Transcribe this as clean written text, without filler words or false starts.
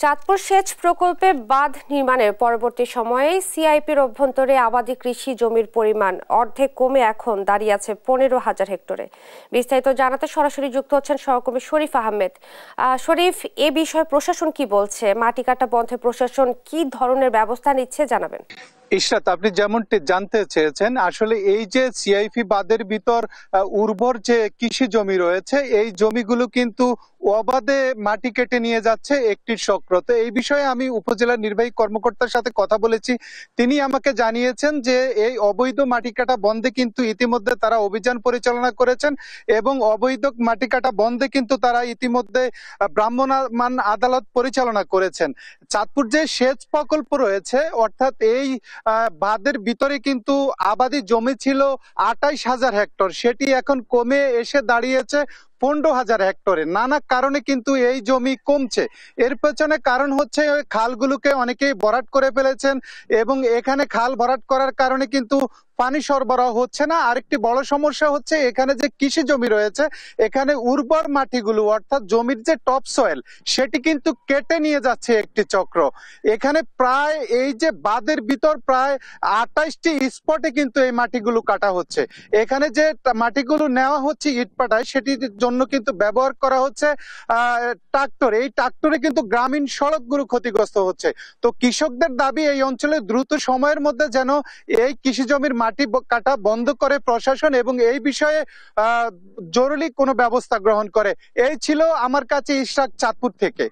চাঁদপুর সেচ প্রকল্পে বাঁধ নির্মাণের পরবর্তী সময়ে সিআইপির অভ্যন্তরে আবাদি কৃষি জমির পরিমাণ অর্ধেক কমে এখন দাঁড়িয়ে আছে 15,000 হেক্টরে। বিস্তারিত জানাতে সরাসরি যুক্ত হচ্ছেন সহকর্মী শরীফ আহমেদ। শরীফ, এ বিষয়ে প্রশাসন কি বলছে? মাটি কাটা বন্ধে প্রশাসন কি ধরনের ব্যবস্থা নিচ্ছে জানাবেন। ইশরাত, আপনি যেমনটি জানতে চেয়েছেন, আসলে এই যে সিআইপি বাঁধের ভিতর উর্বর যে কৃষি জমি রয়েছে, এই জমিগুলো কিন্তু অবাধে মাটি কেটে নিয়ে যাচ্ছে একটি চক্র। তো এই বিষয়ে আমি উপজেলা নির্বাহী কর্মকর্তার সাথে কথা বলেছি। তিনি আমাকে জানিয়েছেন যে এই অবৈধ মাটি কাটা বন্ধে কিন্তু ইতিমধ্যে তারা অভিযান পরিচালনা করেছেন এবং অবৈধ মাটি কাটা বন্ধে কিন্তু তারা ইতিমধ্যে ভ্রাম্যমাণ আদালত পরিচালনা করেছেন। চাঁদপুর যে সেচ প্রকল্প রয়েছে, অর্থাৎ এই বাঁধের ভিতরে কিন্তু আবাদি জমি ছিল 28,000 হেক্টর, সেটি এখন কমে এসে দাঁড়িয়েছে 15,000 হেক্টরে। নানা কারণে কিন্তু এই জমি কমছে। এর পেছনে কারণ হচ্ছে ওই খালগুলোকে অনেকেই ভরাট করে ফেলেছেন এবং এখানে খাল ভরাট করার কারণে কিন্তু পানি সরবরাহ হচ্ছে না। আরেকটি বড় সমস্যা হচ্ছে এখানে যে কৃষি জমি রয়েছে, এখানে উর্বর মাটিগুলো অর্থাৎ জমির যে টপ সয়েল, সেটি কিন্তু কেটে নিয়ে যাচ্ছে একটি চক্র। এখানে প্রায় এই যে বাঁধের ভিতর প্রায় 28টি স্পটে কিন্তু এই মাটিগুলো কাটা হচ্ছে। এখানে যে মাটিগুলো নেওয়া হচ্ছে ইটপাটায়, সেটির জন্য কিন্তু ব্যবহার করা হচ্ছে ট্রাক্টর। এই ট্রাক্টরে কিন্তু গ্রামীণ সড়কগুলো ক্ষতিগ্রস্ত হচ্ছে। তো কৃষকদের দাবি এই অঞ্চলে দ্রুত সময়ের মধ্যে যেন এই কৃষি জমির মাটি কাটা বন্ধ করে প্রশাসন এবং এই বিষয়ে জরুরি কোনো ব্যবস্থা গ্রহণ করে। এই ছিল আমার কাছে ইশরাক, চাঁদপুর থেকে।